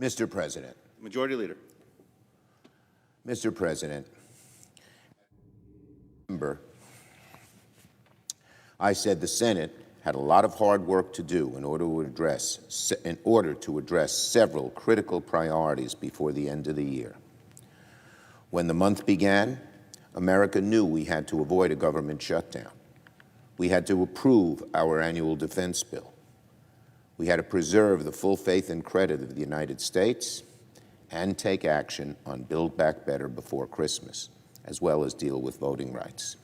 Mr. President. Majority Leader. Mr. President, I said the Senate had a lot of hard work to do in order to address several critical priorities before the end of the year. When the month began, America knew we had to avoid a government shutdown. We had to approve our annual defense bill. We had to preserve the full faith and credit of the United States and take action on Build Back Better before Christmas, as well as deal with voting rights.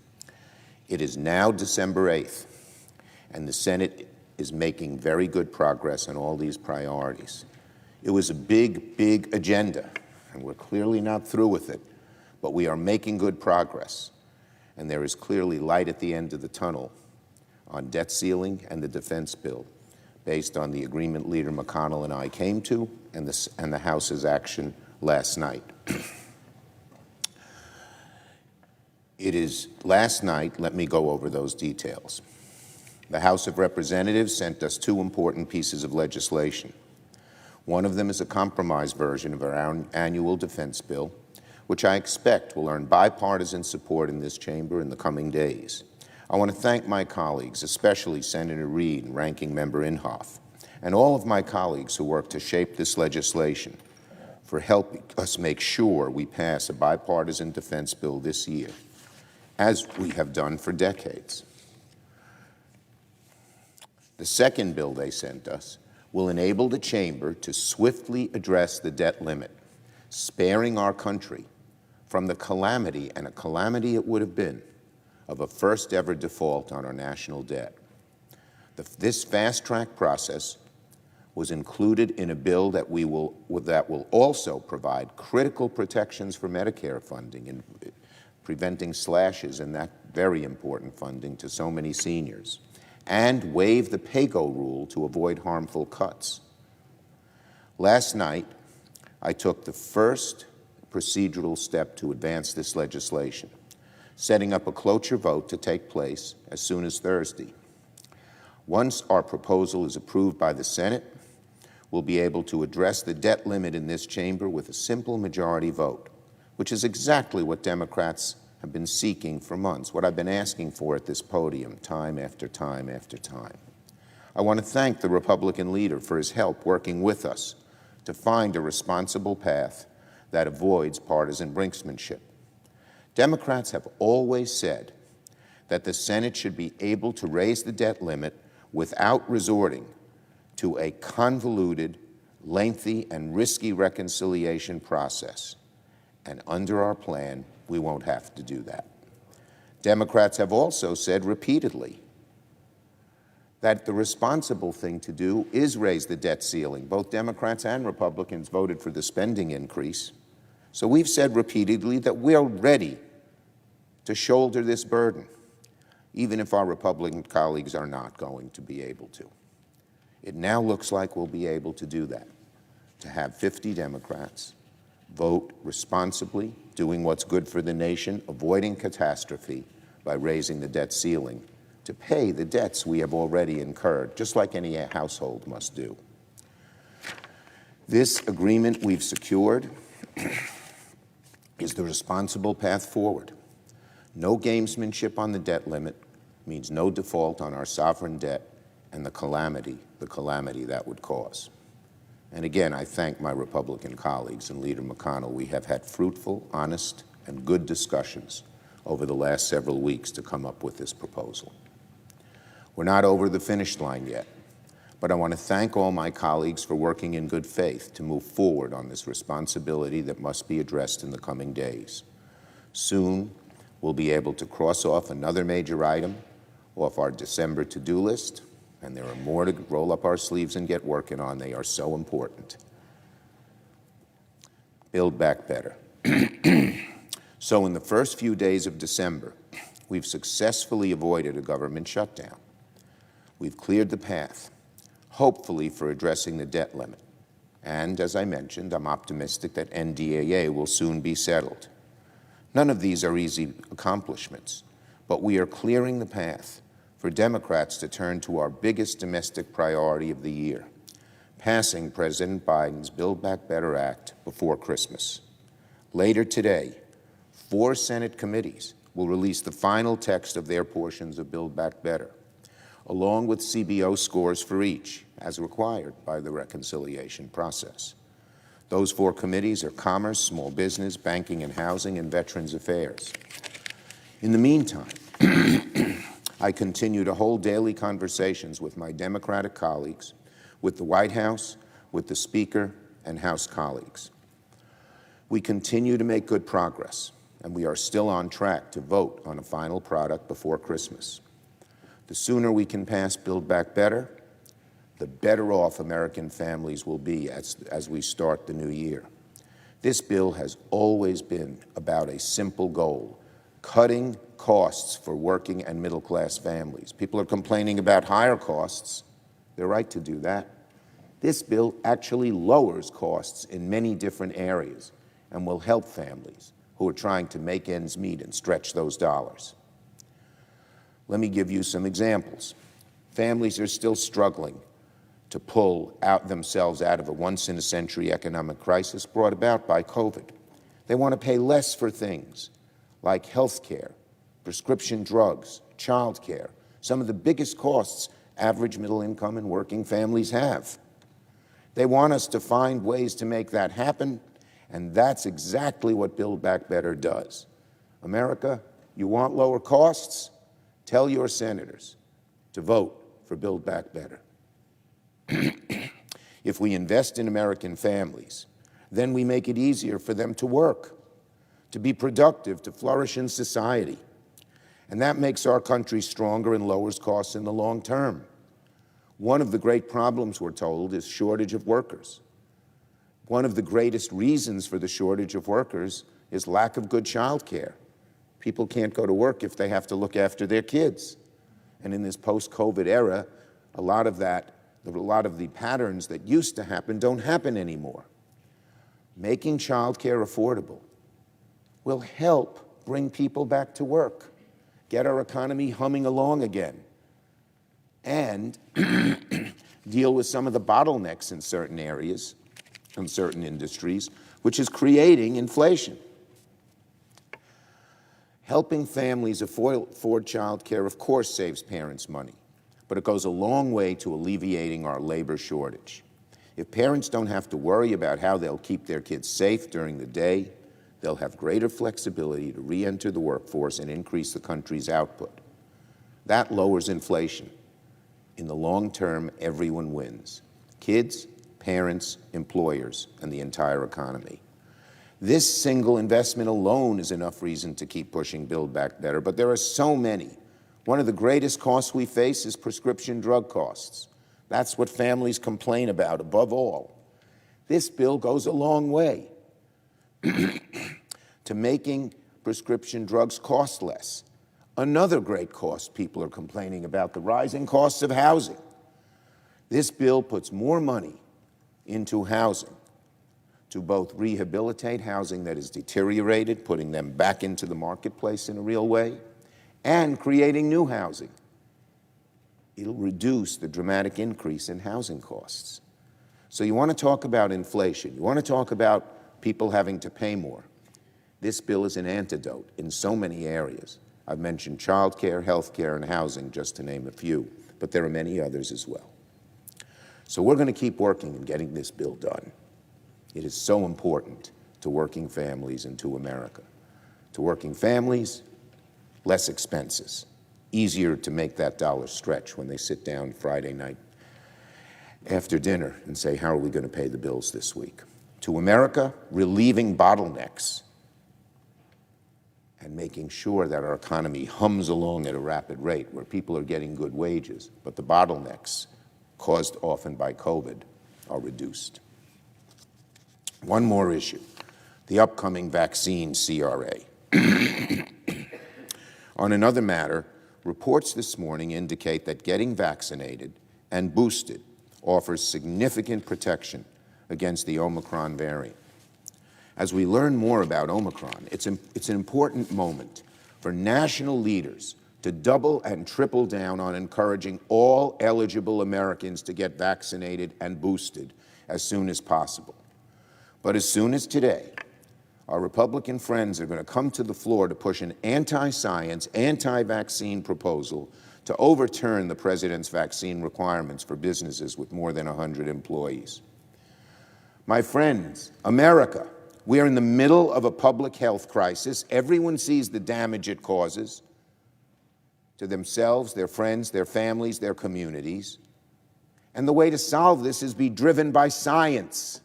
It is now December 8th, and the Senate is making very good progress on all these priorities. It was a big, big agenda, and we're clearly not through with it, but we are making good progress, and there is clearly light at the end of the tunnel on debt ceiling and the defense bill, based on the agreement Leader McConnell and I came to and the House's action last night. Last night, let me go over those details. The House of Representatives sent us two important pieces of legislation. One of them is a compromise version of our annual defense bill, which I expect will earn bipartisan support in this chamber in the coming days. I want to thank my colleagues, especially Senator Reid and Ranking Member Inhofe, and all of my colleagues who worked to shape this legislation, for helping us make sure we pass a bipartisan defense bill this year, as we have done for decades. The second bill they sent us will enable the chamber to swiftly address the debt limit, sparing our country from the calamity, and a calamity it would have been, of a first-ever default on our national debt. This fast-track process was included in a bill that will also provide critical protections for Medicare funding and preventing slashes in that very important funding to so many seniors, and waive the pay-go rule to avoid harmful cuts. Last night, I took the first procedural step to advance this legislation, setting up a cloture vote to take place as soon as Thursday. Once our proposal is approved by the Senate, we'll be able to address the debt limit in this chamber with a simple majority vote, which is exactly what Democrats have been seeking for months, what I've been asking for at this podium time after time after time. I want to thank the Republican leader for his help working with us to find a responsible path that avoids partisan brinksmanship. Democrats have always said that the Senate should be able to raise the debt limit without resorting to a convoluted, lengthy, and risky reconciliation process. And under our plan, we won't have to do that. Democrats have also said repeatedly that the responsible thing to do is raise the debt ceiling. Both Democrats and Republicans voted for the spending increase. So we've said repeatedly that we're ready to shoulder this burden, even if our Republican colleagues are not going to be able to. It now looks like we'll be able to do that, to have 50 Democrats vote responsibly, doing what's good for the nation, avoiding catastrophe by raising the debt ceiling to pay the debts we have already incurred, just like any household must do. This agreement we've secured is the responsible path forward. No gamesmanship on the debt limit means no default on our sovereign debt and the calamity that would cause. And again, I thank my Republican colleagues and Leader McConnell. We have had fruitful, honest, and good discussions over the last several weeks to come up with this proposal. We're not over the finish line yet, but I want to thank all my colleagues for working in good faith to move forward on this responsibility that must be addressed in the coming days. Soon, we'll be able to cross off another major item off our December to-do list, and there are more to roll up our sleeves and get working on. They are so important. Build Back Better. So in the first few days of December, we've successfully avoided a government shutdown. We've cleared the path, hopefully for addressing the debt limit. And as I mentioned, I'm optimistic that NDAA will soon be settled. None of these are easy accomplishments, but we are clearing the path for Democrats to turn to our biggest domestic priority of the year, passing President Biden's Build Back Better Act before Christmas. Later today, 4 Senate committees will release the final text of their portions of Build Back Better, along with CBO scores for each, as required by the reconciliation process. Those 4 committees are Commerce, Small Business, Banking and Housing, and Veterans Affairs. In the meantime, I continue to hold daily conversations with my Democratic colleagues, with the White House, with the Speaker, and House colleagues. We continue to make good progress, and we are still on track to vote on a final product before Christmas. The sooner we can pass Build Back Better, the better off American families will be as we start the new year. This bill has always been about a simple goal: cutting costs for working and middle-class families. People are complaining about higher costs. They're right to do that. This bill actually lowers costs in many different areas and will help families who are trying to make ends meet and stretch those dollars. Let me give you some examples. Families are still struggling to pull themselves out of a once-in-a-century economic crisis brought about by COVID. They want to pay less for things like health care, prescription drugs, child care, some of the biggest costs average middle-income and working families have. They want us to find ways to make that happen, and that's exactly what Build Back Better does. America, you want lower costs? Tell your senators to vote for Build Back Better. If we invest in American families, then we make it easier for them to work, to be productive, to flourish in society. And that makes our country stronger and lowers costs in the long term. One of the great problems, we're told, is shortage of workers. One of the greatest reasons for the shortage of workers is lack of good child care. People can't go to work if they have to look after their kids. And in this post-COVID era, a lot of the patterns that used to happen don't happen anymore. Making child care affordable will help bring people back to work, get our economy humming along again, and deal with some of the bottlenecks in certain areas, in certain industries, which is creating inflation. Helping families afford child care, of course, saves parents money, but it goes a long way to alleviating our labor shortage. If parents don't have to worry about how they'll keep their kids safe during the day, they'll have greater flexibility to re-enter the workforce and increase the country's output. That lowers inflation. In the long term, everyone wins: kids, parents, employers, and the entire economy. This single investment alone is enough reason to keep pushing Build Back Better, but there are so many. One of the greatest costs we face is prescription drug costs. That's what families complain about above all. This bill goes a long way to making prescription drugs cost less. Another great cost people are complaining about: the rising costs of housing. This bill puts more money into housing to both rehabilitate housing that is deteriorated, putting them back into the marketplace in a real way, and creating new housing. It'll reduce the dramatic increase in housing costs. So you want to talk about inflation, you want to talk about people having to pay more. This bill is an antidote in so many areas. I've mentioned child care, health care, and housing, just to name a few, but there are many others as well. So we're going to keep working and getting this bill done. It is so important to working families and to America. To working families, less expenses, easier to make that dollar stretch when they sit down Friday night after dinner and say, how are we going to pay the bills this week? To America, relieving bottlenecks and making sure that our economy hums along at a rapid rate where people are getting good wages, but the bottlenecks caused often by COVID are reduced. One more issue: the upcoming vaccine CRA. On another matter, reports this morning indicate that getting vaccinated and boosted offers significant protection against the Omicron variant. As we learn more about Omicron, it's an important moment for national leaders to double and triple down on encouraging all eligible Americans to get vaccinated and boosted as soon as possible. But as soon as today, our Republican friends are going to come to the floor to push an anti-science, anti-vaccine proposal to overturn the president's vaccine requirements for businesses with more than 100 employees. My friends, America, we are in the middle of a public health crisis. Everyone sees the damage it causes to themselves, their friends, their families, their communities. And the way to solve this is be driven by science.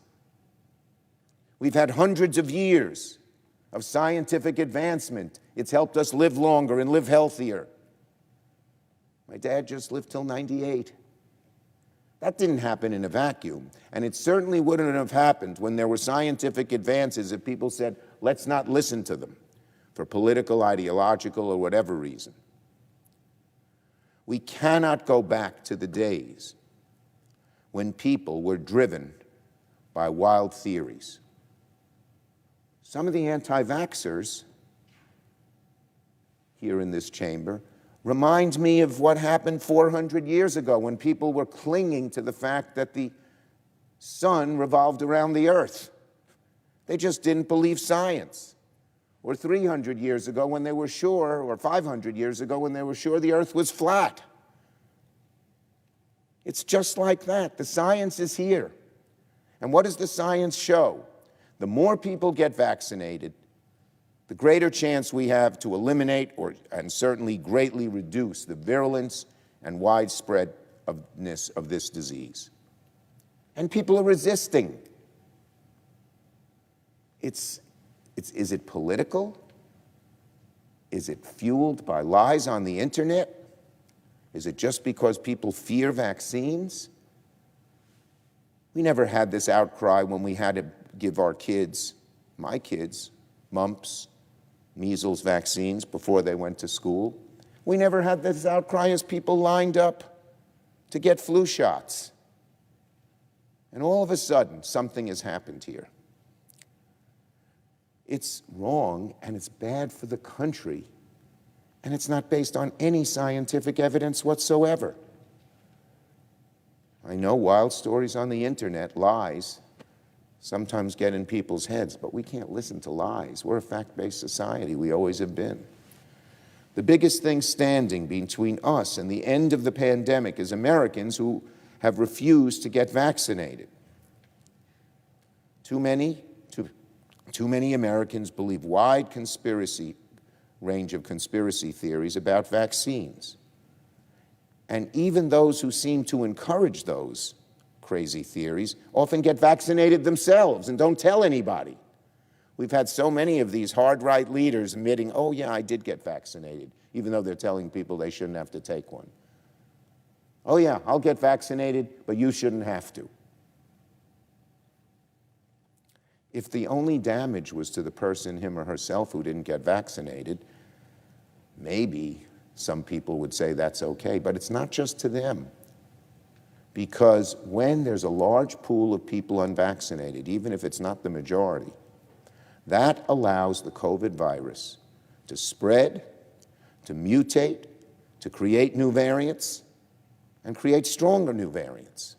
We've had hundreds of years of scientific advancement. It's helped us live longer and live healthier. My dad just lived till 98. That didn't happen in a vacuum, and it certainly wouldn't have happened when there were scientific advances if people said, let's not listen to them for political, ideological, or whatever reason. We cannot go back to the days when people were driven by wild theories. Some of the anti-vaxxers here in this chamber remind me of what happened 400 years ago when people were clinging to the fact that the sun revolved around the earth. They just didn't believe science. Or 300 years ago when they were sure, or 500 years ago when they were sure the earth was flat. It's just like that. The science is here. And what does the science show? The more people get vaccinated, the greater chance we have to eliminate and certainly greatly reduce the virulence and widespreadness of this disease. And people are resisting. Is it political? Is it fueled by lies on the internet? Is it just because people fear vaccines? We never had this outcry when we had to give our kids, my kids, mumps, measles vaccines before they went to school. We never had this outcry as people lined up to get flu shots. And all of a sudden, something has happened here. It's wrong, and it's bad for the country, and it's not based on any scientific evidence whatsoever. I know wild stories on the internet, lies, sometimes get in people's heads, but we can't listen to lies. We're a fact-based society. We always have been. The biggest thing standing between us and the end of the pandemic is Americans who have refused to get vaccinated. Too many Americans believe wide range of conspiracy theories about vaccines. And even those who seem to encourage those crazy theories often get vaccinated themselves and don't tell anybody. We've had so many of these hard-right leaders admitting, oh yeah, I did get vaccinated, even though they're telling people they shouldn't have to take one. Oh yeah, I'll get vaccinated, but you shouldn't have to. If the only damage was to the person, him or herself, who didn't get vaccinated, maybe some people would say that's okay, but it's not just to them. Because when there's a large pool of people unvaccinated, even if it's not the majority, that allows the COVID virus to spread, to mutate, to create new variants, and create stronger new variants.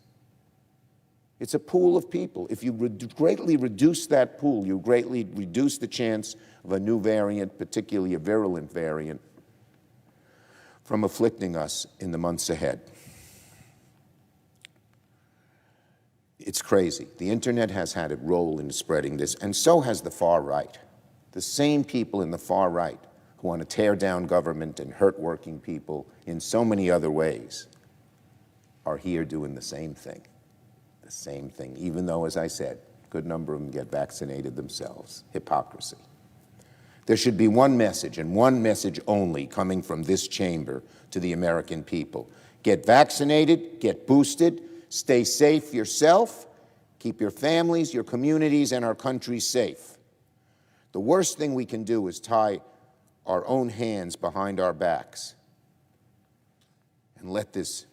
It's a pool of people. If you greatly reduce that pool, you greatly reduce the chance of a new variant, particularly a virulent variant, from afflicting us in the months ahead. It's crazy. The internet has had a role in spreading this, and so has the far right. The same people in the far right who want to tear down government and hurt working people in so many other ways are here doing the same thing. The same thing, even though, as I said, a good number of them get vaccinated themselves. Hypocrisy. There should be one message, and one message only, coming from this chamber to the American people. Get vaccinated, get boosted, stay safe yourself, keep your families, your communities, and our country safe. The worst thing we can do is tie our own hands behind our backs and let these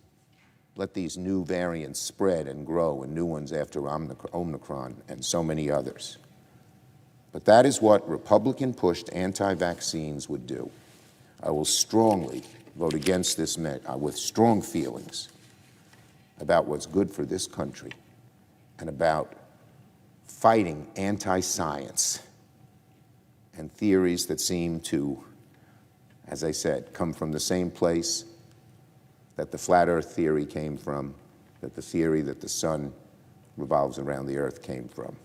new variants spread and grow, and new ones after Omicron and so many others. But that is what Republican-pushed anti-vaccines would do. I will strongly vote against this with strong feelings about what's good for this country and about fighting anti-science and theories that seem to, as I said, come from the same place that the flat earth theory came from, that the theory that the sun revolves around the earth came from.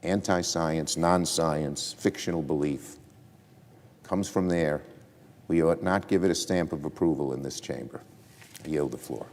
Anti-science, non-science, fictional belief comes from there. We ought not give it a stamp of approval in this chamber. I yield the floor.